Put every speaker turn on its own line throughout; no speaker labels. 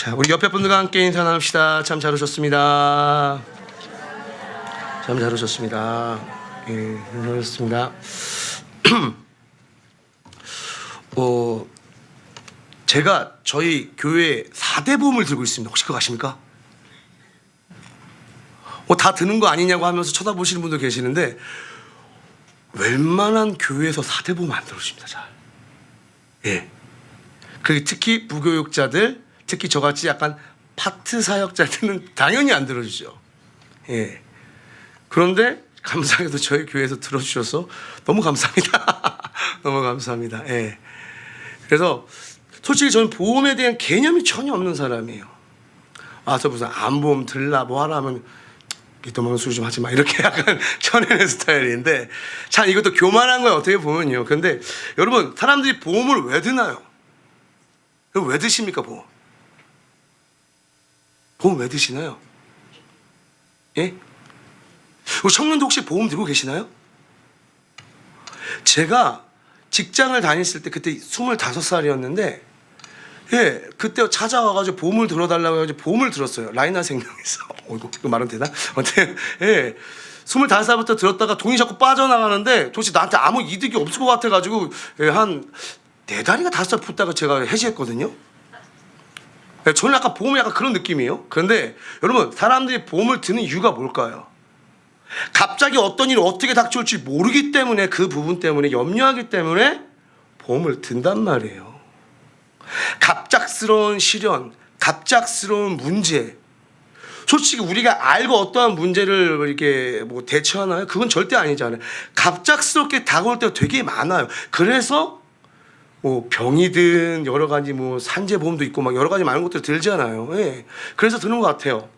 자, 우리 옆에 분들과 함께 인사 나눕시다. 참 잘 오셨습니다. 참 잘 오셨습니다. 예, 잘 오셨습니다. 제가 저희 교회 4대 보험을 들고 있습니다. 혹시 그거 아십니까? 다 드는 거 아니냐고 하면서 쳐다보시는 분도 계시는데 웬만한 교회에서 4대 보험 안 들어주십니다. 잘. 예. 그 특히 부교육자들, 특히 저같이 약간 파트 사역자들은 당연히 안 들어주죠. 예. 그런데 감사하게도 저희 교회에서 들어주셔서 너무 감사합니다. 너무 감사합니다. 예. 그래서 솔직히 저는 보험에 대한 개념이 전혀 없는 사람이에요. 와서 무슨 암보험 들라 뭐 하라 하면 믿어먹는 소리 좀 하지 마 이렇게 약간 쳐내는 스타일인데 참 이것도 교만한 거예요. 어떻게 보면요. 그런데 여러분 사람들이 보험을 왜 드나요? 왜 드십니까 보험? 보험 왜 드시나요? 예? 우리 청년도 혹시 보험 들고 계시나요? 제가 직장을 다녔을 때 그때 25살이었는데 예, 그때 찾아와가지고 보험을 들어달라고 해가지고 보험을 들었어요. 라이나 생명에서. 이거 말은 되나? 어때? 예. 25살부터 들었다가 돈이 자꾸 빠져나가는데 도대체 나한테 아무 이득이 없을 것 같아가지고 예, 한 4달인가 5달 붙다가 제가 해지했거든요. 예, 저는 약간 보험이 약간 그런 느낌이에요. 그런데 여러분 사람들이 보험을 드는 이유가 뭘까요? 갑자기 어떤 일이 어떻게 닥쳐올지 모르기 때문에 그 부분 때문에 염려하기 때문에 보험을 든단 말이에요. 갑작스러운 시련, 갑작스러운 문제. 솔직히 우리가 알고 어떠한 문제를 이렇게 뭐 대처하나요? 그건 절대 아니잖아요. 갑작스럽게 다가올 때가 되게 많아요. 그래서 뭐 병이든 여러 가지 뭐 산재보험도 있고 막 여러 가지 많은 것들 들잖아요. 예. 그래서 드는 것 같아요.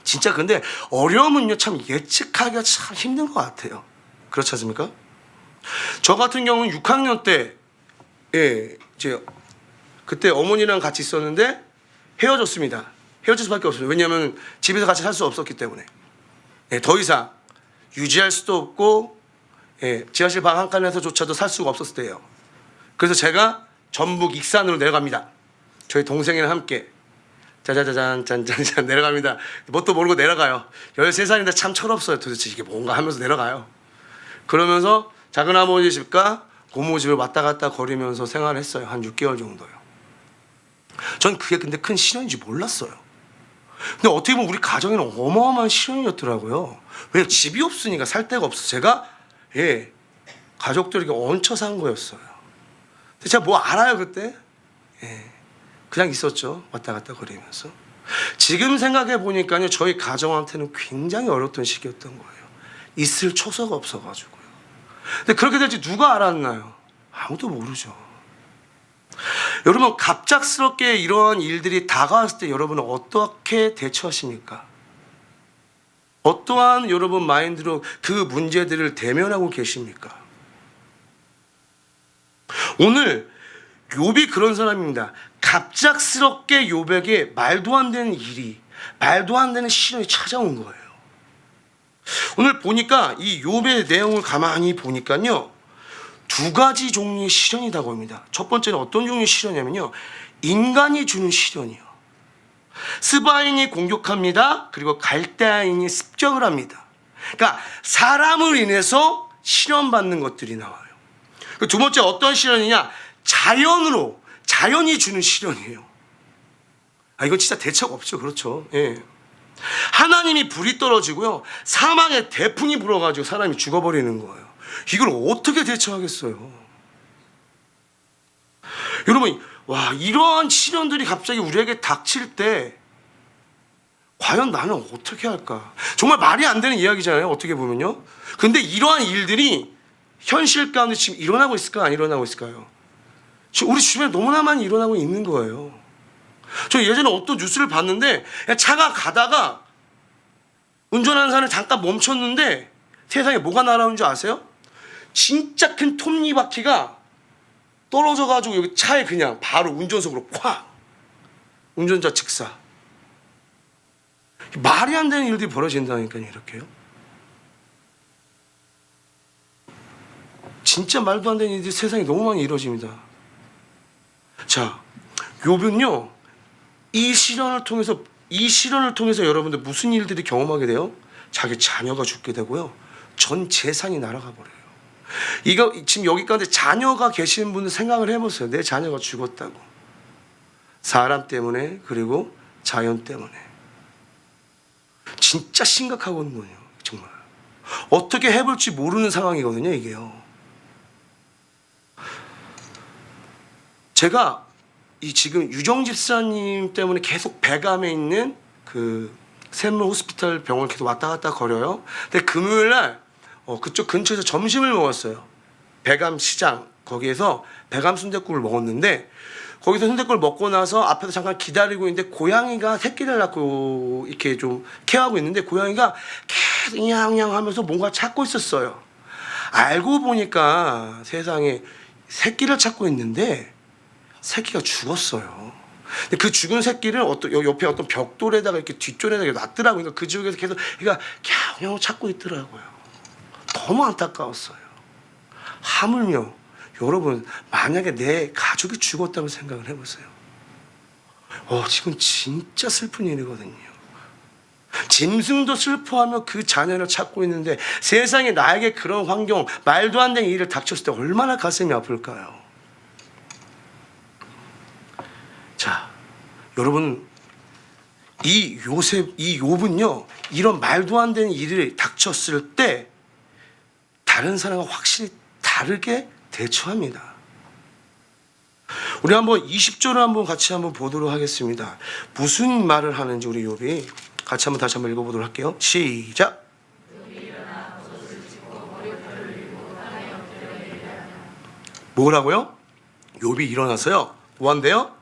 진짜 근데 어려움은요 참 예측하기가 참 힘든 것 같아요. 그렇지 않습니까? 저 같은 경우는 6학년 때 예, 이제 그때 어머니랑 같이 있었는데 헤어졌습니다. 헤어질 수밖에 없어요. 왜냐하면 집에서 같이 살 수 없었기 때문에 예, 더 이상 유지할 수도 없고 예, 지하실 방 한 칸에서조차도 살 수가 없었을 때예요. 그래서 제가 전북 익산으로 내려갑니다. 저희 동생이랑 함께 짜자자잔 짠짠짠 내려갑니다. 뭣도 모르고 내려가요. 13살인데 참 철없어요. 도대체 이게 뭔가 하면서 내려가요. 그러면서 작은 아버지 집과 고모 집을 왔다 갔다 거리면서 생활했어요. 한 6개월 정도요. 전 그게 근데 큰 시련인지 몰랐어요. 근데 어떻게 보면 우리 가정에는 어마어마한 시련이었더라고요. 왜? 집이 없으니까 살 데가 없어. 제가 예 가족들에게 얹혀 산 거였어요. 근데 제가 뭐 알아요 그때? 예. 그냥 있었죠. 왔다 갔다 거리면서. 지금 생각해 보니까요. 저희 가정한테는 굉장히 어려웠던 시기였던 거예요. 있을 초서가 없어가지고요. 근데 그렇게 될지 누가 알았나요? 아무도 모르죠. 여러분 갑작스럽게 이러한 일들이 다가왔을 때 여러분은 어떻게 대처하십니까? 어떠한 여러분 마인드로 그 문제들을 대면하고 계십니까? 오늘 욥이 그런 사람입니다. 갑작스럽게 욥에게 말도 안 되는 일이, 말도 안 되는 시련이 찾아온 거예요. 오늘 보니까 이 욥의 내용을 가만히 보니까요. 2가지 종류의 시련이라고 합니다. 첫 번째는 어떤 종류의 시련이냐면요. 인간이 주는 시련이요. 스바인이 공격합니다. 그리고 갈대아인이 습격을 합니다. 그러니까 사람을 인해서 시련받는 것들이 나와요. 두 번째 어떤 시련이냐? 자연이 주는 시련이에요. 이건 진짜 대책 없죠. 그렇죠. 예. 하나님이 불이 떨어지고요. 사막에 대풍이 불어가지고 사람이 죽어버리는 거예요. 이걸 어떻게 대처하겠어요? 여러분, 와, 이러한 시련들이 갑자기 우리에게 닥칠 때 과연 나는 어떻게 할까? 정말 말이 안 되는 이야기잖아요. 어떻게 보면요. 근데 이러한 일들이 현실 가운데 지금 일어나고 있을까? 안 일어나고 있을까요? 지금 우리 주변에 너무나 많이 일어나고 있는 거예요. 저 예전에 어떤 뉴스를 봤는데 차가 가다가 운전하는 사람이 잠깐 멈췄는데 세상에 뭐가 날아오는 줄 아세요? 진짜 큰 톱니바퀴가 떨어져가지고 여기 차에 그냥 바로 운전석으로 콱! 운전자 직사. 말이 안 되는 일들이 벌어진다니까요. 이렇게요. 진짜 말도 안 되는 일들이 세상에 너무 많이 이루어집니다. 자, 욥은요 이 시련을 통해서 여러분들 무슨 일들이 경험하게 돼요? 자기 자녀가 죽게 되고요. 전 재산이 날아가 버려요. 이거 지금 여기 가운데 자녀가 계시는 분들 생각을 해보세요. 내 자녀가 죽었다고. 사람 때문에, 그리고 자연 때문에. 진짜 심각하거든요. 정말. 어떻게 해볼지 모르는 상황이거든요. 이게요. 제가 이 지금 유정 집사님 때문에 계속 배감에 있는 그 샘물 호스피탈 병원 계속 왔다 갔다 거려요. 근데 금요일 날 그쪽 근처에서 점심을 먹었어요. 배감 시장 거기에서 배감 순댓국을 먹었는데, 거기서 순댓국을 먹고 나서 앞에서 잠깐 기다리고 있는데 고양이가 새끼를 낳고 이렇게 좀 케어하고 있는데, 고양이가 계속 냥냥 하면서 뭔가 찾고 있었어요. 알고 보니까 세상에 새끼를 찾고 있는데 새끼가 죽었어요. 근데 그 죽은 새끼를 옆에 어떤 벽돌에다가 이렇게 뒷줄에다가 놨더라고요. 그러니까 그 지역에서 계속 얘가 갸우갸우 찾고 있더라고요. 너무 안타까웠어요. 하물며 여러분, 만약에 내 가족이 죽었다고 생각을 해보세요. 지금 진짜 슬픈 일이거든요. 짐승도 슬퍼하며 그 자녀를 찾고 있는데, 세상에 나에게 그런 환경, 말도 안 되는 일을 닥쳤을 때 얼마나 가슴이 아플까요? 자, 여러분, 이 욥은요, 이런 말도 안 되는 일이 닥쳤을 때 다른 사람과 확실히 다르게 대처합니다. 우리 한번 20절을 한번 같이 한번 보도록 하겠습니다. 무슨 말을 하는지 우리 욥이 같이 한번 다시 한번 읽어보도록 할게요. 시작. 뭐라고요? 욥이 일어나서요, 뭐한대요?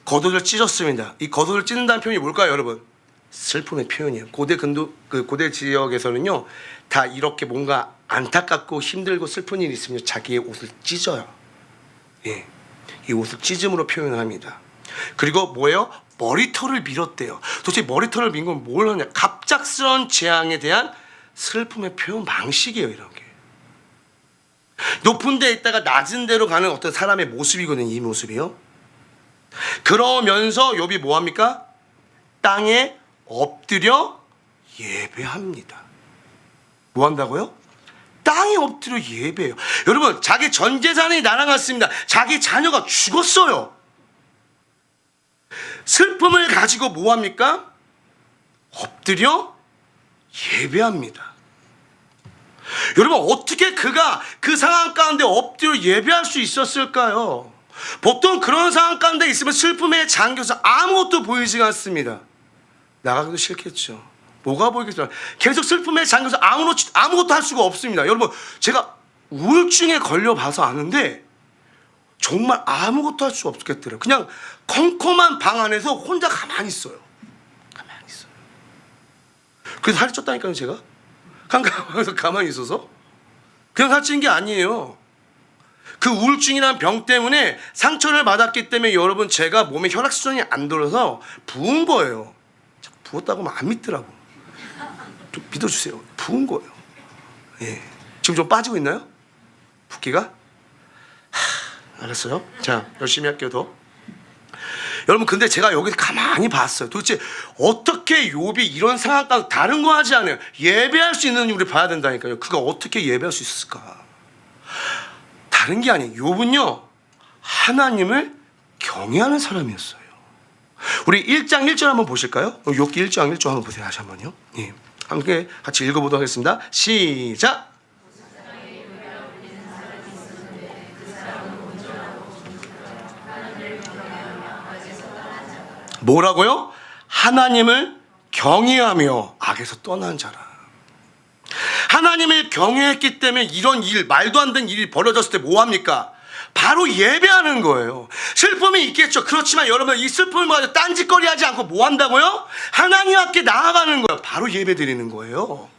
겉옷을 찢었습니다. 이 겉옷을 찢는다는 표현이 뭘까요, 여러분? 슬픔의 표현이에요. 고대 지역에서는요, 다 이렇게 뭔가 안타깝고 힘들고 슬픈 일이 있으면 자기의 옷을 찢어요. 예, 이 옷을 찢음으로 표현을 합니다. 그리고 뭐예요? 머리털을 밀었대요. 도대체 머리털을 민 건 뭘 하냐? 갑작스러운 재앙에 대한 슬픔의 표현 방식이에요, 이런 게. 높은 데 있다가 낮은 데로 가는 어떤 사람의 모습이거든요, 이 모습이요. 그러면서 욥이 뭐합니까? 땅에 엎드려 예배합니다. 뭐 한다고요? 땅에 엎드려 예배해요. 여러분, 자기 전 재산이 날아갔습니다. 자기 자녀가 죽었어요. 슬픔을 가지고 뭐 합니까? 엎드려 예배합니다. 여러분, 어떻게 그가 그 상황 가운데 엎드려 예배할 수 있었을까요? 보통 그런 상황 가운데 있으면 슬픔에 잠겨서 아무것도 보이지가 않습니다. 나가기도 싫겠죠. 뭐가 보이겠어요? 계속 슬픔에 잠겨서 아무것도 할 수가 없습니다. 여러분, 제가 우울증에 걸려봐서 아는데 정말 아무것도 할 수 없겠더라고요. 그냥 컴컴한 방 안에서 혼자 가만히 있어요. 가만히 있어요. 그래서 살이 쪘다니까요, 제가. 깜깜하면서 가만히 있어서. 그냥 살찐 게 아니에요. 그 우울증이라는 병 때문에 상처를 받았기 때문에 여러분, 제가 몸에 혈액순환이 안 돌아서 부은 거예요. 부었다고 하면 안 믿더라고. 좀 믿어주세요. 부은 거예요. 예. 지금 좀 빠지고 있나요? 붓기가? 알았어요. 자, 열심히 할게요, 더. 여러분, 근데 제가 여기서 가만히 봤어요. 도대체 어떻게 욥이 이런 상황과 다른 거 하지 않아요? 예배할 수 있는 우리 봐야 된다니까요. 그가 어떻게 예배할 수 있었을까? 다른 게 아니에요. 욥은요, 하나님을 경외하는 사람이었어요. 우리 1장 1절 한번 보실까요? 욥기 1장 1절 한번 보세요. 다시 한번요. 예. 함께 같이 읽어보도록 하겠습니다. 시작. 뭐라고요? 하나님을 경외하며 악에서 떠난 자라. 하나님을 경외했기 때문에 이런 일, 말도 안 되는 일이 벌어졌을 때 뭐합니까? 바로 예배하는 거예요. 슬픔이 있겠죠. 그렇지만 여러분, 이 슬픔을 가지고 딴짓거리 하지 않고 뭐 한다고요? 하나님 앞에 나아가는 거예요. 바로 예배 드리는 거예요.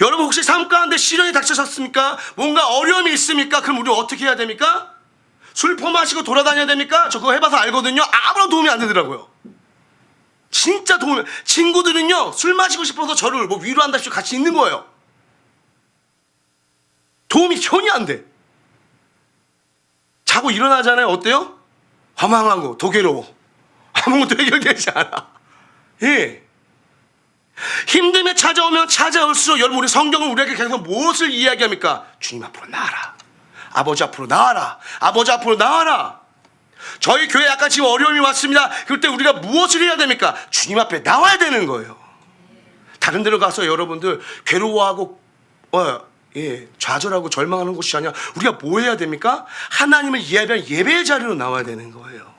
여러분, 혹시 삶 가운데 시련이 닥치셨습니까? 뭔가 어려움이 있습니까? 그럼 우리 어떻게 해야 됩니까? 술 퍼마시고 돌아다녀야 됩니까? 저 그거 해봐서 알거든요. 아무런 도움이 안 되더라고요. 진짜 도움이. 친구들은요, 술 마시고 싶어서 저를 뭐 위로한다시피 같이 있는 거예요. 도움이 전혀 안 돼. 자고 일어나잖아요. 어때요? 허망하고 도괴로워. 아무것도 해결되지 않아. 예. 힘듦에 찾아오면 찾아올수록 여러분 우리 성경은 우리에게 계속 무엇을 이야기합니까? 주님 앞으로 나아라. 아버지 앞으로 나아라. 아버지 앞으로 나아라. 저희 교회 약간 지금 어려움이 왔습니다. 그럴 때 우리가 무엇을 해야 됩니까? 주님 앞에 나와야 되는 거예요. 다른 데로 가서 여러분들 괴로워하고 좌절하고 절망하는 것이 아니라 우리가 뭐 해야 됩니까? 하나님을 예배한 예배의 자리로 나와야 되는 거예요.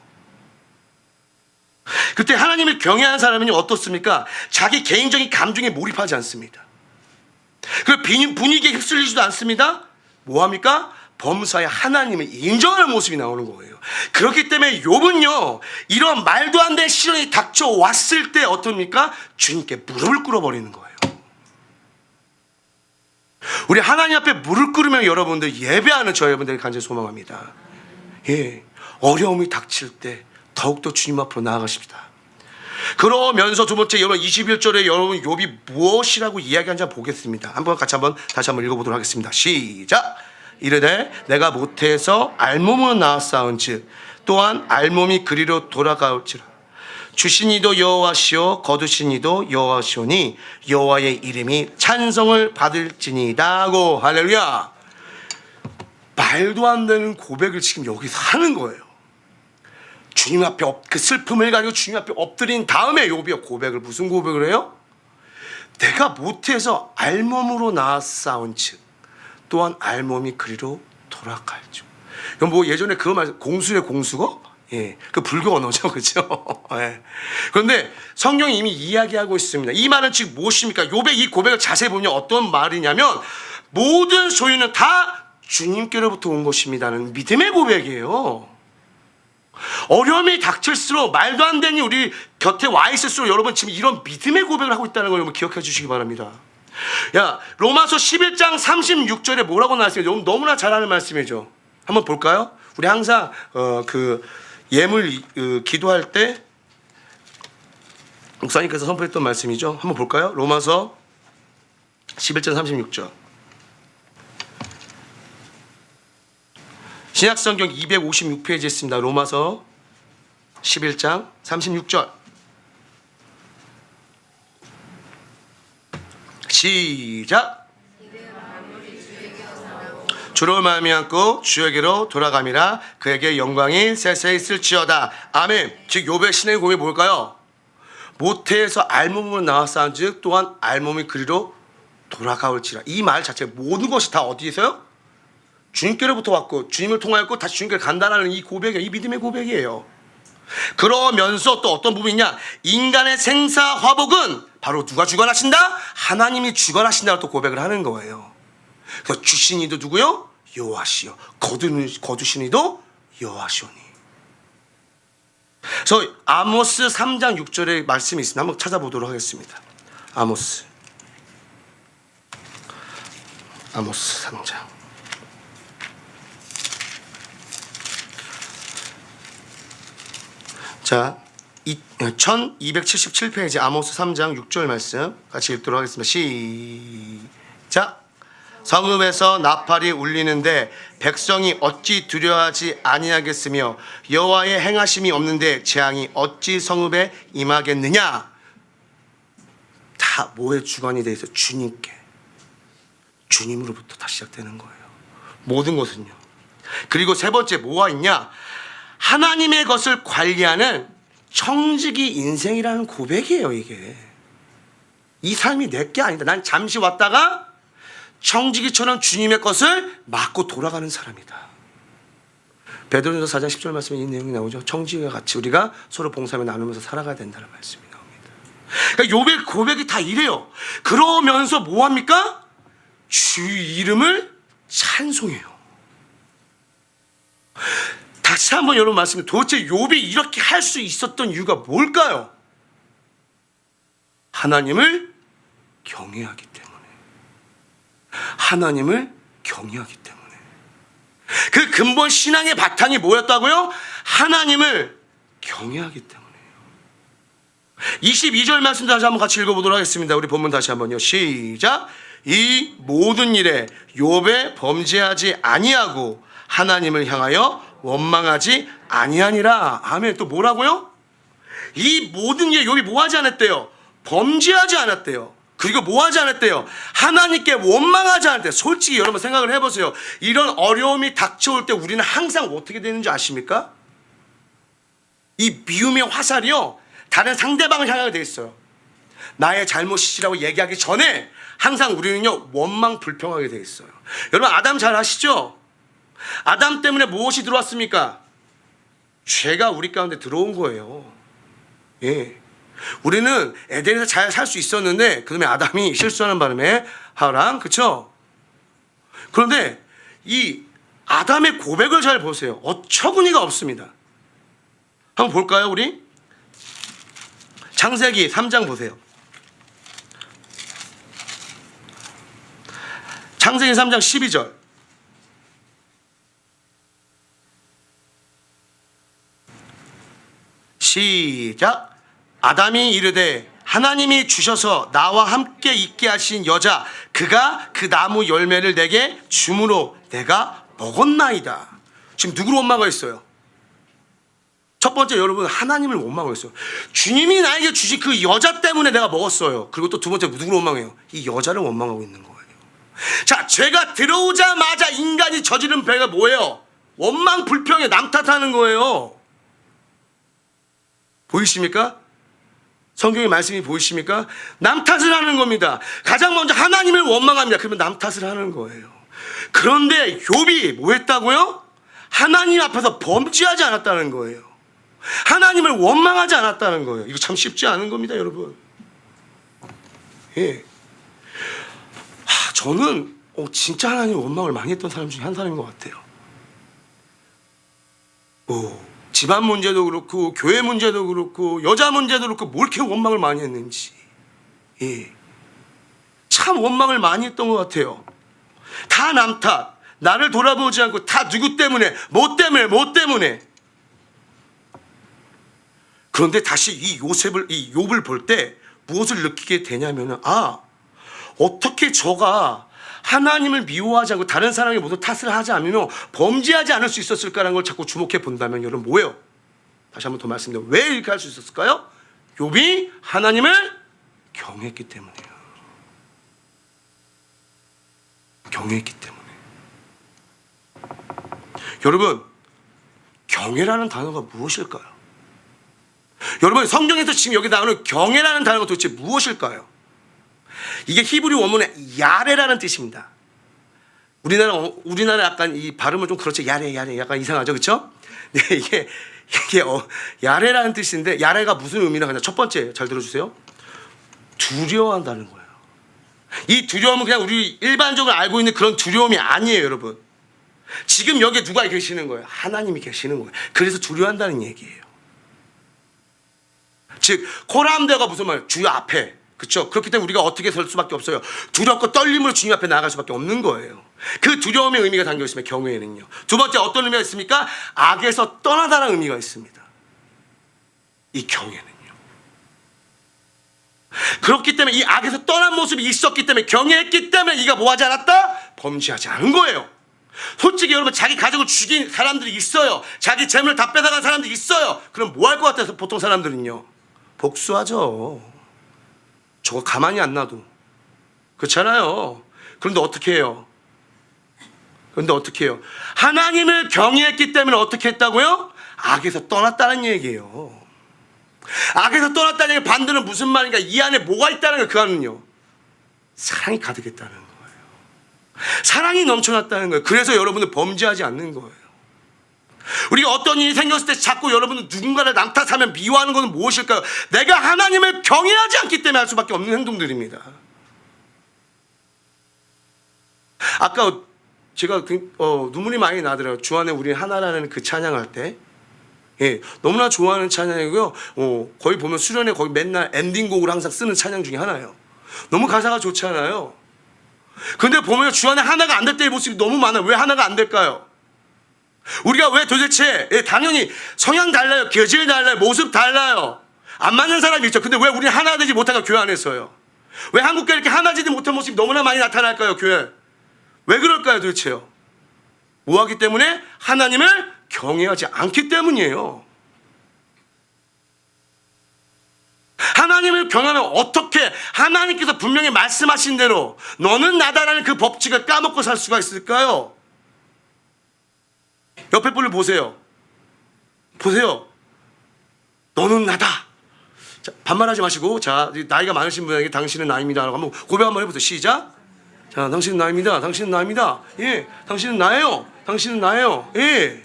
그때 하나님을 경외하는 사람은 어떻습니까? 자기 개인적인 감정에 몰입하지 않습니다. 그 분위기에 휩쓸리지도 않습니다. 뭐합니까? 범사에 하나님을 인정하는 모습이 나오는 거예요. 그렇기 때문에 욥은요, 이런 말도 안 되는 시련이 닥쳐왔을 때 어떻습니까? 주님께 무릎을 꿇어버리는 거예요. 우리 하나님 앞에 무릎 꿇으면 여러분들 예배하는 저 여러분들이 간절히 소망합니다. 예, 어려움이 닥칠 때 더욱더 주님 앞으로 나아가십시다. 그러면서 두 번째, 여러분 21절에 여러분 욥이 무엇이라고 이야기하는지 보겠습니다. 다시 한번 읽어보도록 하겠습니다. 시작. 이르되 내가 모태에서 알몸으로 나왔사온즉 또한 알몸이 그리로 돌아가올지라. 주신 이도 여호와시오 거두신 이도 여호와시오니 여호와의 이름이 찬송을 받을지니다고. 할렐루야. 말도 안 되는 고백을 지금 여기서 하는 거예요. 주님 앞에 그 슬픔을 가지고 주님 앞에 엎드린 다음에 욥이 고백을, 무슨 고백을 해요? 내가 모태에서 알몸으로 나왔사온즉 또한 알몸이 그리로 돌아갈죠. 이건 뭐 예전에 그거 말, 공수의 공수거? 예, 그 불교 언어죠, 그렇죠? 예. 그런데 성경이 이미 이야기하고 있습니다. 이 말은 지금 무엇입니까? 욥의 이 고백을 자세히 보면 어떤 말이냐면 모든 소유는 다 주님께로부터 온 것입니다는 믿음의 고백이에요. 어려움이 닥칠수록 말도 안 되니 우리 곁에 와 있을수록 여러분 지금 이런 믿음의 고백을 하고 있다는 걸 여러분 기억해 주시기 바랍니다. 야, 로마서 11장 36절에 뭐라고 나왔어요? 너무나 잘 아는 말씀이죠. 한번 볼까요? 우리 항상 그 예물 기도할 때 목사님께서 선포했던 말씀이죠. 한번 볼까요? 로마서 11장 36절. 신약성경 256페이지에 있습니다. 로마서 11장 36절. 시작. 주로 말미암고 주에게로 돌아감이라 그에게 영광이 세세히 있을지어다. 아멘. 즉 욥의 신의 고백이 뭘까요? 모태에서 알몸으로 나왔사온즉 또한 알몸이 그리로 돌아가올지라. 이 말 자체 모든 것이 다 어디에서요? 주님께로부터 왔고 주님을 통하였고 다시 주님께 간다는 이 고백이에요. 이 믿음의 고백이에요. 그러면서 또 어떤 부분이냐? 인간의 생사 화복은 바로 누가 주관하신다? 하나님이 주관하신다고 또 고백을 하는 거예요. 그래서 주신 이도 누구요? 여호와시요. 거두신 이도 여호와시오니. 그래서 아모스 3장 6절의 말씀이 있습니다. 한번 찾아보도록 하겠습니다. 아모스 3장. 자, 1277페이지 아모스 3장 6절 말씀 같이 읽도록 하겠습니다. 시작. 성읍에서 나팔이 울리는데 백성이 어찌 두려워하지 아니하겠으며 여호와의 행하심이 없는데 재앙이 어찌 성읍에 임하겠느냐. 다 뭐의 주관이 되어 있어요? 주님께. 주님으로부터 다 시작되는 거예요. 모든 것은요. 그리고 세 번째 뭐가 있냐? 하나님의 것을 관리하는 청지기 인생이라는 고백이에요. 이게 이 삶이 내게 아니다. 난 잠시 왔다가 청지기처럼 주님의 것을 맡고 돌아가는 사람이다. 베드로전서 4장 10절 말씀에 이 내용이 나오죠. 청지기와 같이 우리가 서로 봉사하며 나누면서 살아가야 된다는 말씀이 나옵니다. 그러니까 욥의 고백이 다 이래요. 그러면서 뭐합니까? 주 이름을 찬송해요. 다시 한번 여러분 말씀드립니다. 도대체 욥이 이렇게 할 수 있었던 이유가 뭘까요? 하나님을 경외하기 때문에. 하나님을 경외하기 때문에. 그 근본 신앙의 바탕이 뭐였다고요? 하나님을 경외하기 때문에요. 22절 말씀 다시 한번 같이 읽어보도록 하겠습니다. 우리 본문 다시 한번요. 시작. 이 모든 일에 욥에 범죄하지 아니하고 하나님을 향하여 원망하지 아니하니라. 아멘. 또 뭐라고요? 이 모든 일 욥이 뭐 하지 않았대요? 범죄하지 않았대요. 그리고 뭐 하지 않았대요? 하나님께 원망하지 않았대요. 솔직히 여러분 생각을 해보세요. 이런 어려움이 닥쳐올 때 우리는 항상 어떻게 되는지 아십니까? 이 미움의 화살이요, 다른 상대방을 향하게 돼 있어요. 나의 잘못이라고 얘기하기 전에 항상 우리는요, 원망 불평하게 돼 있어요. 여러분 아담 잘 아시죠? 아담 때문에 무엇이 들어왔습니까? 죄가 우리 가운데 들어온 거예요. 예. 우리는 에덴에서 잘 살 수 있었는데 그다음에 아담이 실수하는 바람에 하랑, 그렇죠? 그런데 이 아담의 고백을 잘 보세요. 어처구니가 없습니다. 한번 볼까요, 우리? 창세기 3장 보세요. 창세기 3장 12절. 시작. 아담이 이르되 하나님이 주셔서 나와 함께 있게 하신 여자 그가 그 나무 열매를 내게 주므로 내가 먹었나이다. 지금 누구를 원망했어요? 첫 번째, 여러분 하나님을 원망했어요. 주님이 나에게 주신 그 여자 때문에 내가 먹었어요. 그리고 또 두 번째, 누구를 원망해요? 이 여자를 원망하고 있는 거예요. 자, 죄가 들어오자마자 인간이 저지른 배가 뭐예요? 원망 불평에 남 탓하는 거예요. 보이십니까? 성경의 말씀이 보이십니까? 남 탓을 하는 겁니다. 가장 먼저 하나님을 원망합니다. 그러면 남 탓을 하는 거예요. 그런데 욥이 뭐 했다고요? 하나님 앞에서 범죄하지 않았다는 거예요. 하나님을 원망하지 않았다는 거예요. 이거 참 쉽지 않은 겁니다, 여러분. 예. 저는 진짜 하나님 원망을 많이 했던 사람 중에 한 사람인 것 같아요. 집안 문제도 그렇고 교회 문제도 그렇고 여자 문제도 그렇고 뭘 이렇게 원망을 많이 했는지. 예. 참 원망을 많이 했던 것 같아요. 다 남 탓, 나를 돌아보지 않고 다 누구 때문에, 뭐 때문에. 그런데 다시 이 욥을 볼 때 무엇을 느끼게 되냐면은, 어떻게 저가 하나님을 미워하지 않고 다른 사람의 모든 탓을 하지 않으면 범죄하지 않을 수 있었을까라는 걸 자꾸 주목해 본다면, 여러분 뭐예요? 다시 한번 더 말씀드려요. 왜 이렇게 할 수 있었을까요? 욥이 하나님을 경외했기 때문이에요. 경외했기 때문에. 여러분, 경외라는 단어가 무엇일까요? 여러분, 성경에서 지금 여기 나오는 경외라는 단어가 도대체 무엇일까요? 이게 히브리 원문의 야레라는 뜻입니다. 우리나라 약간 이 발음은 좀 그렇죠. 야레 약간 이상하죠, 그렇죠? 네, 이게 야레라는 뜻인데, 야레가 무슨 의미나 하냐? 첫 번째, 잘 들어주세요. 두려워한다는 거예요. 이 두려움은 그냥 우리 일반적으로 알고 있는 그런 두려움이 아니에요, 여러분. 지금 여기 누가 계시는 거예요? 하나님이 계시는 거예요. 그래서 두려워한다는 얘기예요. 즉 코람데가 무슨 말이에요? 주여 앞에. 그렇죠? 그렇기 때문에 우리가 어떻게 설 수밖에 없어요. 두렵고 떨림으로 주님 앞에 나아갈 수밖에 없는 거예요. 그 두려움의 의미가 담겨 있으면 경외에는요. 두 번째, 어떤 의미가 있습니까? 악에서 떠나다라는 의미가 있습니다. 이 경외는요. 그렇기 때문에 이 악에서 떠난 모습이 있었기 때문에, 경외했기 때문에 이가 뭐하지 않았다? 범죄하지 않은 거예요. 솔직히 여러분, 자기 가족을 죽인 사람들이 있어요. 자기 재물을 다 뺏어간 사람들이 있어요. 그럼 뭐 할 것 같아서 보통 사람들은요? 복수하죠. 저거 가만히 안 놔도. 그렇잖아요. 그런데 어떻게 해요? 하나님을 경외했기 때문에 어떻게 했다고요? 악에서 떠났다는 얘기예요. 악에서 떠났다는 얘기 반대는 무슨 말인가? 이 안에 뭐가 있다는 거예요. 그 안은요, 사랑이 가득했다는 거예요. 사랑이 넘쳐났다는 거예요. 그래서 여러분은 범죄하지 않는 거예요. 우리가 어떤 일이 생겼을 때 자꾸 여러분은 누군가를 남 탓하면 미워하는 것은 무엇일까요? 내가 하나님을 경외하지 않기 때문에 할 수밖에 없는 행동들입니다. 아까 제가 눈물이 많이 나더라고요. 주안에 우리 하나라는 그 찬양할 때. 예, 너무나 좋아하는 찬양이고요. 거의 보면 수련회 거의 맨날 엔딩곡으로 항상 쓰는 찬양 중에 하나예요. 너무 가사가 좋잖아요. 근데 보면 주안에 하나가 안 될 때의 모습이 너무 많아요. 왜 하나가 안 될까요? 우리가 왜 도대체, 당연히 성향 달라요, 계절 달라요, 모습 달라요, 안 맞는 사람이 있죠. 근데 왜 우리는 하나 되지 못할까? 교회 안에서요. 왜 한국교회 이렇게 하나 되지 못한 모습이 너무나 많이 나타날까요? 교회 왜 그럴까요 도대체요? 뭐 하기 때문에? 하나님을 경외하지 않기 때문이에요. 경외하면 어떻게 하나님께서 분명히 말씀하신 대로 너는 나다라는 그 법칙을 까먹고 살 수가 있을까요? 옆에 분을 보세요. 보세요. 너는 나다. 자, 반말하지 마시고, 자, 나이가 많으신 분에게 당신은 나입니다 라고 한번 고백 한번 해보세요. 시작. 자, 당신은 나입니다. 당신은 나입니다. 예, 당신은 나예요. 당신은 나예요. 예.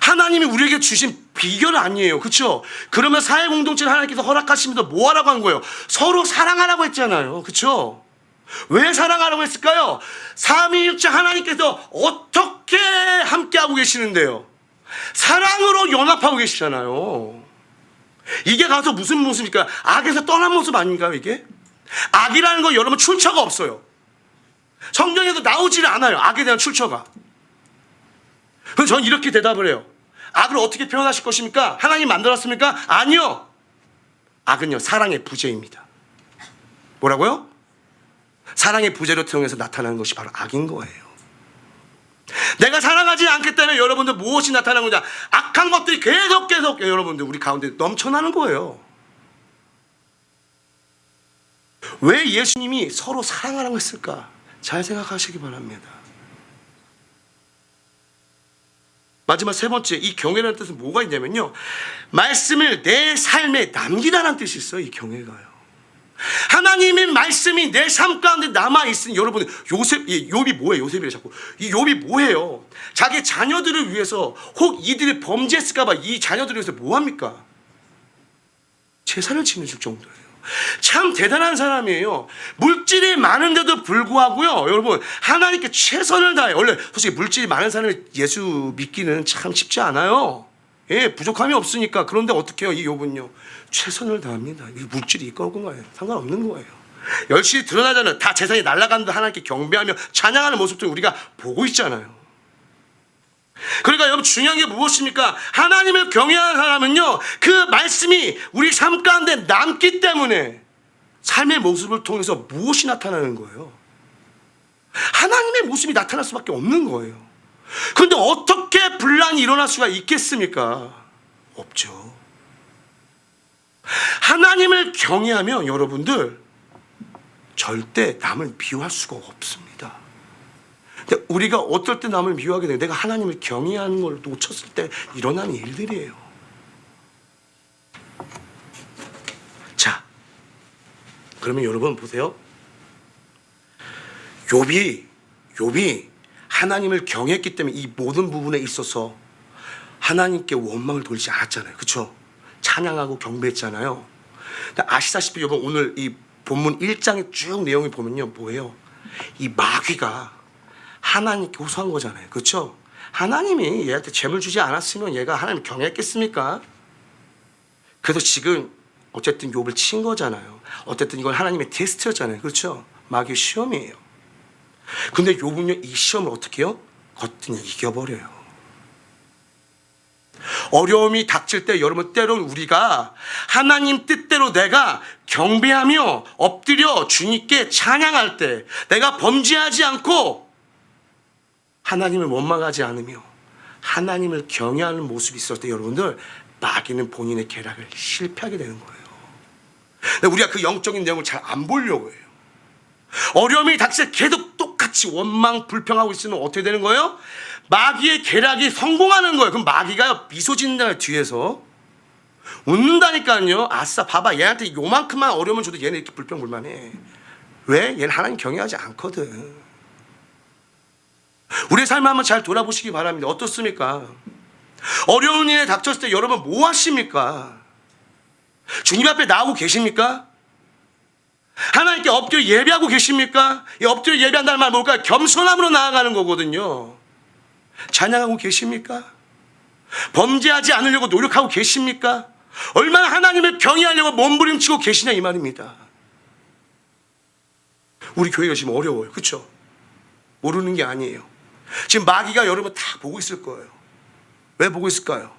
하나님이 우리에게 주신 비결 아니에요. 그렇죠? 그러면 사회 공동체를 하나님께서 허락하시면서 뭐 하라고 한 거예요? 서로 사랑하라고 했잖아요. 그렇죠? 왜 사랑하라고 했을까요? 삼위일체 하나님께서 어떻게 함께하고 계시는데요? 사랑으로 연합하고 계시잖아요. 이게 가서 무슨 모습입니까? 악에서 떠난 모습 아닌가요, 이게? 악이라는 거 여러분 출처가 없어요. 성경에도 나오지를 않아요. 악에 대한 출처가. 그래서 저는 이렇게 대답을 해요. 악을 어떻게 표현하실 것입니까? 하나님 만들었습니까? 아니요. 악은요, 사랑의 부재입니다. 뭐라고요? 사랑의 부재로 통해서 나타나는 것이 바로 악인 거예요. 내가 사랑하지 않겠다면 여러분들 무엇이 나타나는 거냐? 악한 것들이 계속 여러분들 우리 가운데 넘쳐나는 거예요. 왜 예수님이 서로 사랑하라고 했을까? 잘 생각하시기 바랍니다. 마지막 세 번째, 이 경외라는 뜻은 뭐가 있냐면요, 말씀을 내 삶에 남기라는 뜻이 있어요. 이 경외가요. 하나님의 말씀이 내 삶 가운데 남아있으니, 여러분, 욥이 뭐예요? 요셉이래 자꾸. 이 욥이 뭐예요? 자기 자녀들을 위해서, 혹 이들이 범죄했을까봐 이 자녀들을 위해서 뭐합니까? 제사를 지내줄 정도예요. 참 대단한 사람이에요. 물질이 많은데도 불구하고요, 여러분, 하나님께 최선을 다해. 원래 솔직히 물질이 많은 사람이 예수 믿기는 참 쉽지 않아요. 예, 부족함이 없으니까. 그런데 어떻게 해요? 이 욥은요, 최선을 다합니다. 이 물질이 있건 거예요. 상관없는 거예요. 열심히 드러나잖아요. 다 재산이 날아가는데 하나님께 경배하며 찬양하는 모습들 우리가 보고 있잖아요. 그러니까 여러분, 중요한 게 무엇입니까? 하나님을 경외하는 사람은요, 그 말씀이 우리 삶 가운데 남기 때문에 삶의 모습을 통해서 무엇이 나타나는 거예요? 하나님의 모습이 나타날 수밖에 없는 거예요. 그런데 어떻게 분란이 일어날 수가 있겠습니까? 없죠. 하나님을 경외하면 여러분들 절대 남을 미워할 수가 없습니다. 근데 우리가 어떨 때 남을 미워하게 돼요? 내가 하나님을 경외하는 걸 놓쳤을 때 일어나는 일들이에요. 자, 그러면 여러분 보세요. 욥이 하나님을 경외했기 때문에 이 모든 부분에 있어서 하나님께 원망을 돌리지 않았잖아요. 그렇죠? 찬양하고 경배했잖아요. 근데 아시다시피 여러분, 오늘 이 본문 1장의 쭉 내용을 보면요, 뭐예요? 이 마귀가 하나님께 호소한 거잖아요. 그렇죠? 하나님이 얘한테 재물 주지 않았으면 얘가 하나님 경외했겠습니까? 그래서 지금 어쨌든 욥을 친 거잖아요. 어쨌든 이건 하나님의 테스트였잖아요. 그렇죠? 마귀의 시험이에요. 근데 욥은요, 이 시험을 어떻게 해요? 거뜬히 이겨버려요. 어려움이 닥칠 때 여러분, 때로는 우리가 하나님 뜻대로 내가 경배하며 엎드려 주님께 찬양할 때, 내가 범죄하지 않고 하나님을 원망하지 않으며 하나님을 경외하는 모습이 있을 때 여러분들, 마귀는 본인의 계략을 실패하게 되는 거예요. 근데 우리가 그 영적인 내용을 잘 안 보려고 해요. 어려움이 닥칠 때 계속 똑같이 원망 불평하고 있으면 어떻게 되는 거예요? 마귀의 계략이 성공하는 거예요. 그럼 마귀가 미소 짓는다, 뒤에서 웃는다니까요. 아싸, 봐봐, 얘한테 요만큼만 어려움을 줘도 얘는 이렇게 불평불만해. 왜? 얘는 하나님 경외하지 않거든. 우리의 삶을 한번 잘 돌아보시기 바랍니다. 어떻습니까? 어려운 일에 닥쳤을 때 여러분 뭐 하십니까? 주님 앞에 나오고 계십니까? 하나님께 엎드려 예배하고 계십니까? 이 엎드려 예배한다는 말 뭘까요? 겸손함으로 나아가는 거거든요. 찬양하고 계십니까? 범죄하지 않으려고 노력하고 계십니까? 얼마나 하나님을 경외하려고 몸부림치고 계시냐, 이 말입니다. 우리 교회가 지금 어려워요. 그렇죠? 모르는 게 아니에요. 지금 마귀가 여러분 다 보고 있을 거예요. 왜 보고 있을까요?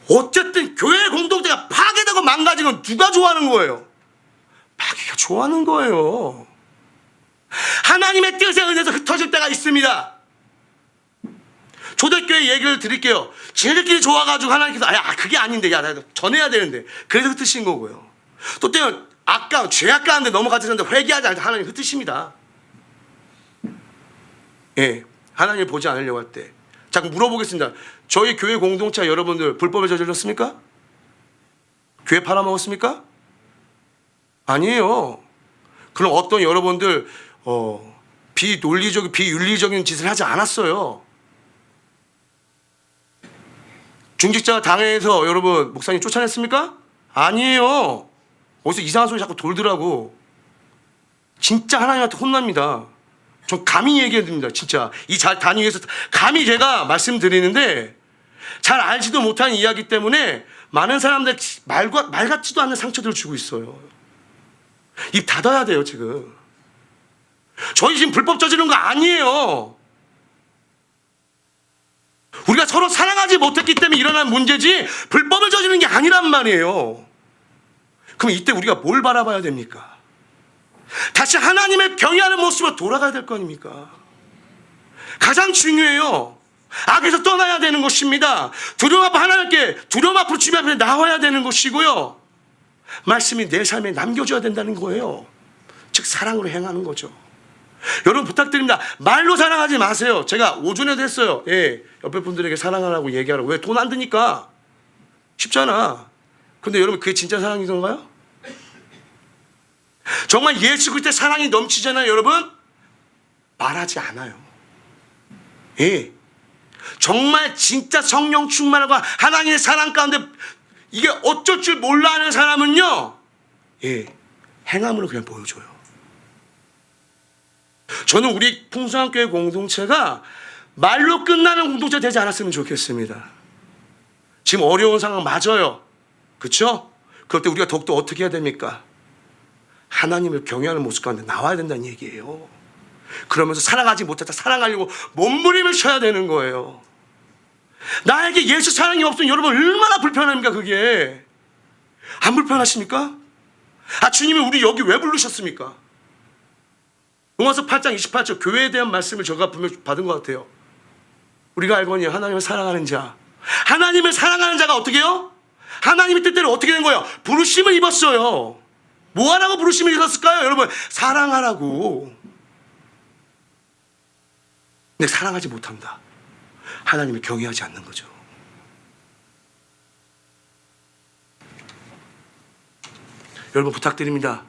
어쨌든 교회 공동체가 파괴되고 망가지는 건 누가 좋아하는 거예요? 마귀가 좋아하는 거예요. 하나님의 뜻에 의해서 흩어질 때가 있습니다. 초대교회 얘기를 드릴게요. 쟤네들끼리 좋아가지고 하나님께서 그게 아닌데 나 전해야 되는데 그래서 흩으신 거고요. 또 때는 죄 아까운데 넘어가셨는데 회개하지 않을 때 하나님 흩으십니다. 예, 하나님을 보지 않으려고 할 때. 자, 그럼 물어보겠습니다. 저희 교회 공동체 여러분들 불법을 저질렀습니까? 교회 팔아먹었습니까? 아니에요. 그럼 어떤 여러분들 비윤리적인 짓을 하지 않았어요. 중직자가 당회에서 여러분 목사님 쫓아냈습니까? 아니에요. 어디서 이상한 소리 자꾸 돌더라고. 진짜 하나님한테 혼납니다. 전 감히 얘기해 드립니다. 진짜 이 단위 위에서 감히 제가 말씀드리는데 잘 알지도 못하는 이야기 때문에 많은 사람들 말 같지도 않는 상처들을 주고 있어요. 입 닫아야 돼요. 지금 저희 지금 불법 저지른 거 아니에요. 우리가 서로 사랑하지 못했기 때문에 일어난 문제지 불법을 저지른 게 아니란 말이에요. 그럼 이때 우리가 뭘 바라봐야 됩니까? 다시 하나님의 경외하는 모습으로 돌아가야 될 거 아닙니까? 가장 중요해요. 악에서 떠나야 되는 것입니다. 두려움 앞에 하나님께 두려움 앞으로 주님 앞에 나와야 되는 것이고요. 말씀이 내 삶에 남겨져야 된다는 거예요. 즉 사랑으로 행하는 거죠. 여러분 부탁드립니다. 말로 사랑하지 마세요. 제가 오전에도 했어요. 예, 옆에 분들에게 사랑하라고 얘기하라고. 왜? 돈 안 드니까. 쉽잖아. 근데 여러분 그게 진짜 사랑이던가요? 정말 예수 그리스도의 사랑이 넘치잖아요. 여러분 말하지 않아요. 예, 정말 진짜 성령 충만하고 하나님의 사랑 가운데 이게 어쩔 줄 몰라 하는 사람은요, 예, 행함으로 그냥 보여줘요. 저는 우리 풍성한교회 공동체가 말로 끝나는 공동체 되지 않았으면 좋겠습니다. 지금 어려운 상황 맞아요. 그렇죠? 그럴 때 우리가 더욱더 어떻게 해야 됩니까? 하나님을 경외하는 모습 가운데 나와야 된다는 얘기예요. 그러면서 사랑하지 못했다 사랑하려고 몸부림을 쳐야 되는 거예요. 나에게 예수 사랑이 없으면 여러분 얼마나 불편합니까? 그게 안 불편하십니까? 주님이 우리 여기 왜 부르셨습니까? 로마서 8장 28절 교회에 대한 말씀을 제가 분명히 받은 것 같아요. 우리가 알거니 하나님을 사랑하는 자, 하나님을 사랑하는 자가 어떻게 해요? 하나님의 뜻대로 어떻게 된 거예요? 부르심을 입었어요. 뭐 하라고 부르심을 입었을까요? 여러분 사랑하라고. 근데 사랑하지 못한다. 하나님을 경외하지 않는 거죠. 여러분 부탁드립니다.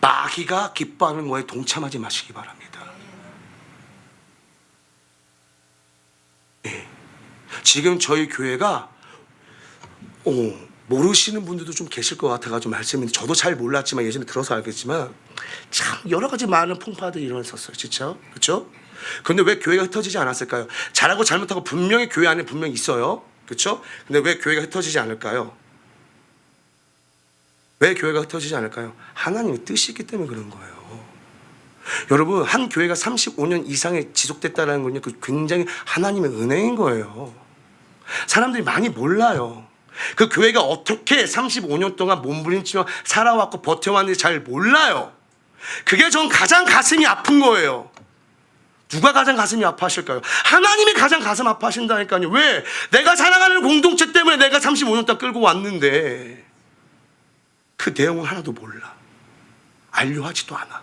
마귀가 기뻐하는 거에 동참하지 마시기 바랍니다. 예. 지금 저희 교회가 모르시는 분들도 좀 계실 것 같아가지고 말씀인데 저도 잘 몰랐지만 예전에 들어서 알겠지만 참 여러 가지 많은 풍파들이 일어났었어요. 진짜 그렇죠? 그런데 왜 교회가 흩어지지 않았을까요? 잘하고 잘못하고 분명히 교회 안에 분명히 있어요. 그렇죠? 근데 왜 교회가 흩어지지 않을까요? 왜 교회가 흩어지지 않을까요? 하나님의 뜻이 있기 때문에 그런 거예요. 여러분 한 교회가 35년 이상이 지속됐다는 건요, 그 굉장히 하나님의 은혜인 거예요. 사람들이 많이 몰라요. 그 교회가 어떻게 35년 동안 몸부림치며 살아왔고 버텨왔는지 잘 몰라요. 그게 전 가장 가슴이 아픈 거예요. 누가 가장 가슴이 아파하실까요? 하나님이 가장 가슴 아파하신다니까요. 왜? 내가 사랑하는 공동체 때문에 내가 35년 동안 끌고 왔는데 그 내용은 하나도 몰라. 알려하지도 않아.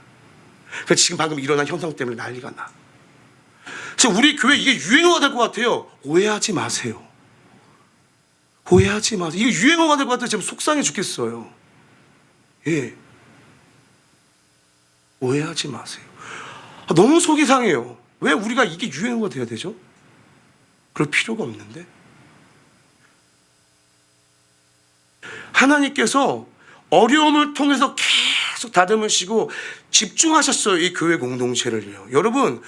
그래서 지금 방금 일어난 현상 때문에 난리가 나. 지금 우리 교회 이게 유행어가 될 것 같아요. 오해하지 마세요. 오해하지 마세요. 이게 유행어가 될 것 같아요. 지금 속상해 죽겠어요. 예. 오해하지 마세요. 너무 속이 상해요. 왜 우리가 이게 유행어가 돼야 되죠? 그럴 필요가 없는데. 하나님께서 어려움을 통해서 계속 다듬으시고 집중하셨어요. 이 교회 공동체를요. 여러분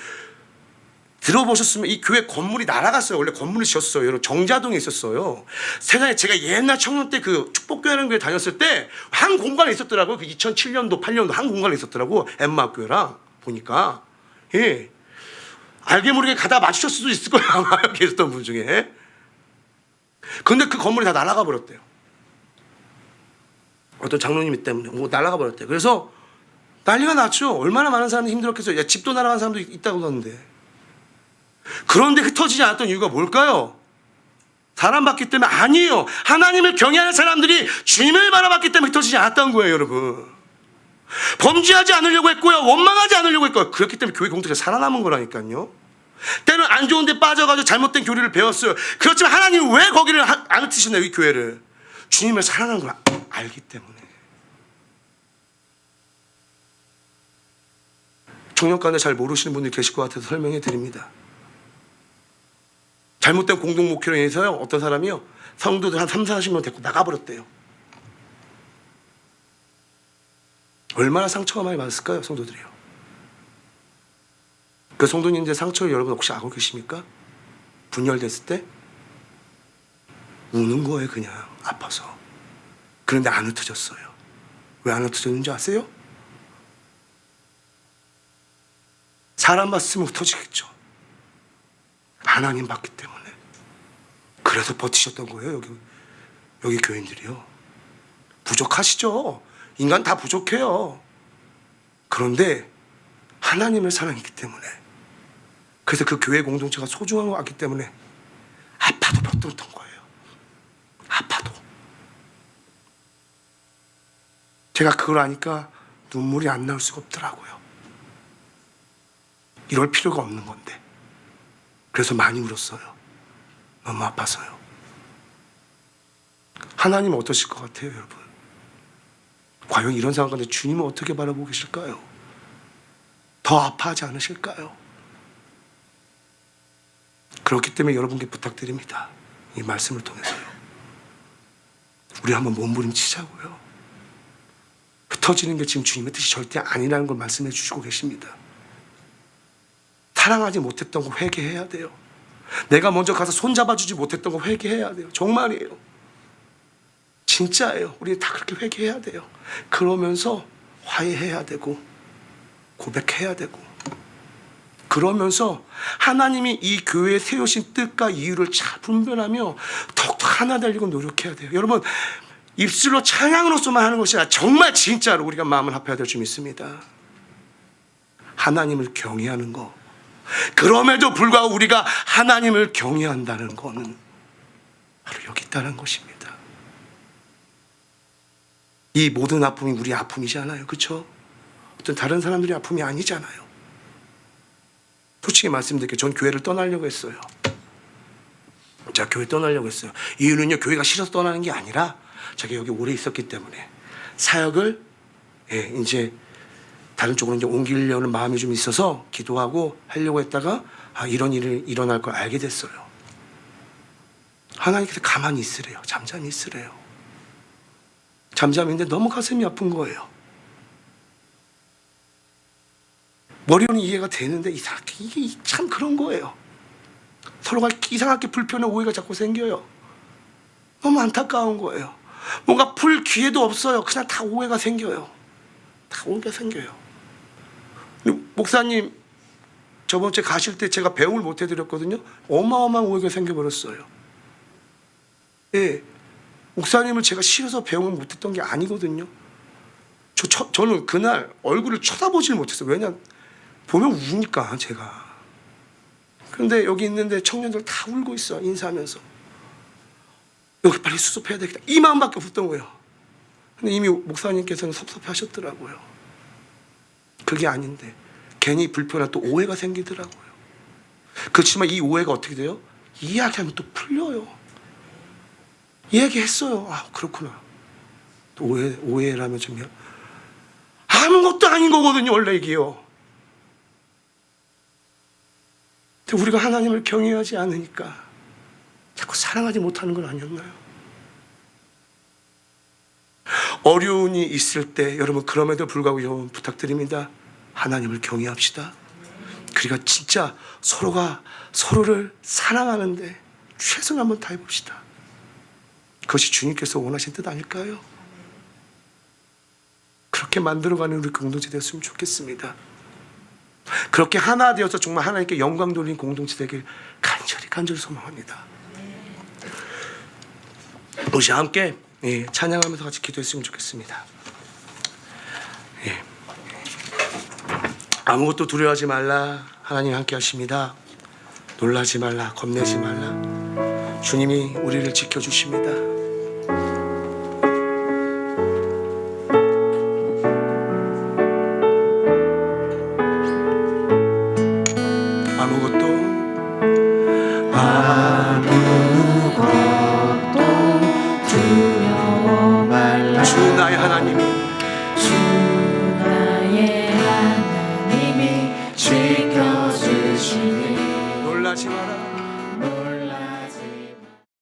들어보셨으면 이 교회 건물이 날아갔어요. 원래 건물을 지었어요. 여러분 정자동에 있었어요. 세상에 제가 옛날 청년 때 그 축복교회라는 교회 다녔을 때 한 공간에 있었더라고요. 그 2007년도 8년도 한 공간에 있었더라고. 엠마교회랑 보니까. 예. 알게 모르게 가다 마주쳤을 수도 있을 거예요. 아마 여기 있었던 분 중에. 근데 그 건물이 다 날아가 버렸대요. 어떤 장로님 때문에 날아가 버렸대요. 그래서 난리가 났죠. 얼마나 많은 사람들이 힘들었겠어요. 집도 날아간 사람도 있다고 하는데. 그런데 흩어지지 않았던 이유가 뭘까요? 사랑받기 때문에 아니에요. 하나님을 경외하는 사람들이 주님을 바라봤기 때문에 흩어지지 않았던 거예요, 여러분. 범죄하지 않으려고 했고요, 원망하지 않으려고 했고요. 그렇기 때문에 교회 공동체가 살아남은 거라니까요. 때는 안 좋은 데 빠져가지고 잘못된 교리를 배웠어요. 그렇지만 하나님이 왜 거기를 안 흩으시나요, 이 교회를? 주님을 사랑하는 걸 알기 때문에. 청년 가운데 잘 모르시는 분들이 계실 것 같아서 설명해 드립니다. 잘못된 공동 목표로 인해서요, 어떤 사람이요, 성도들 한 30-40명 데리고 나가버렸대요. 얼마나 상처가 많이 받았을까요, 성도들이요? 그 성도님들 상처를 여러분 혹시 알고 계십니까? 분열됐을 때 우는 거예요, 그냥 아파서. 그런데 안 흩어졌어요. 왜 안 흩어졌는지 아세요? 사람 봤으면 흩어지겠죠. 하나님 봤기 때문에. 그래서 버티셨던 거예요, 여기 교인들이요. 부족하시죠? 인간 다 부족해요. 그런데 하나님을 사랑했기 때문에, 그래서 그 교회 공동체가 소중한 것 같기 때문에 아파도 버텼던 거예요. 아파도. 제가 그걸 아니까 눈물이 안 나올 수가 없더라고요. 이럴 필요가 없는 건데. 그래서 많이 울었어요. 너무 아파서요. 하나님은 어떠실 것 같아요, 여러분? 과연 이런 상황 가운데 주님은 어떻게 바라보고 계실까요? 더 아파하지 않으실까요? 그렇기 때문에 여러분께 부탁드립니다. 이 말씀을 통해서요. 우리 한번 몸부림치자고요. 흩어지는 게 지금 주님의 뜻이 절대 아니라는 걸 말씀해 주시고 계십니다. 사랑하지 못했던 거 회개해야 돼요. 내가 먼저 가서 손잡아주지 못했던 거 회개해야 돼요. 정말이에요. 진짜예요. 우리 다 그렇게 회개해야 돼요. 그러면서 화해해야 되고 고백해야 되고, 그러면서 하나님이 이 교회에 세우신 뜻과 이유를 잘 분별하며 더욱더 하나 되려고 노력해야 돼요. 여러분, 입술로 찬양으로서만 하는 것이 아니라 정말 진짜로 우리가 마음을 합해야 될 줄 믿습니다. 하나님을 경외하는 거. 그럼에도 불구하고 우리가 하나님을 경외한다는 거는 바로 여기 있다는 것입니다. 이 모든 아픔이 우리 아픔이잖아요. 그렇죠? 어떤 다른 사람들의 아픔이 아니잖아요. 솔직히 말씀드릴게요. 전 교회를 떠나려고 했어요. 제가 교회 떠나려고 했어요. 이유는요, 교회가 싫어서 떠나는 게 아니라 제가 여기 오래 있었기 때문에 사역을 이제 다른 쪽으로 이제 옮기려는 마음이 좀 있어서 기도하고 하려고 했다가 이런 일이 일어날 걸 알게 됐어요. 하나님께서 가만히 있으래요. 잠잠히 있으래요. 잠잠히 있는데 너무 가슴이 아픈 거예요. 머리로는 이해가 되는데 이상하게 이게 참 그런 거예요. 서로가 이상하게 불편한 오해가 자꾸 생겨요. 너무 안타까운 거예요. 뭔가 풀 기회도 없어요. 그냥 다 오해가 생겨요. 다 오해가 생겨요. 목사님 저번 주에 가실 때 제가 배웅을 못 해드렸거든요. 어마어마한 오해가 생겨버렸어요. 예, 목사님을 제가 싫어서 배웅을 못했던 게 아니거든요. 저는 그날 얼굴을 쳐다보질 못했어요. 왜냐, 보면 우니까 제가. 그런데 여기 있는데 청년들 다 울고 있어. 인사하면서 여기 빨리 수습해야 되겠다, 이 마음밖에 없었던 거예요. 근데 이미 목사님께서는 섭섭해 하셨더라고요. 그게 아닌데 괜히 불편한 또 오해가 생기더라고요. 그렇지만 이 오해가 어떻게 돼요? 이야기하면 또 풀려요. 이야기했어요. 그렇구나. 또 오해라면 좀 아무것도 아닌 거거든요, 원래 이게요. 근데 우리가 하나님을 경외하지 않으니까 자꾸 사랑하지 못하는 건 아니었나요? 어려움이 있을 때 여러분, 그럼에도 불구하고 여러분 부탁드립니다. 하나님을 경외합시다. 그리고 진짜 서로가 서로를 사랑하는데 최선을 한번 다해봅시다. 그것이 주님께서 원하신 뜻 아닐까요? 그렇게 만들어가는 우리 공동체 되었으면 좋겠습니다. 그렇게 하나 되어서 정말 하나님께 영광 돌린 공동체 되길 간절히 소망합니다. 우리 함께 찬양하면서 같이 기도했으면 좋겠습니다. 아무것도 두려워하지 말라. 하나님 함께 하십니다. 놀라지 말라, 겁내지 말라. 주님이 우리를 지켜주십니다.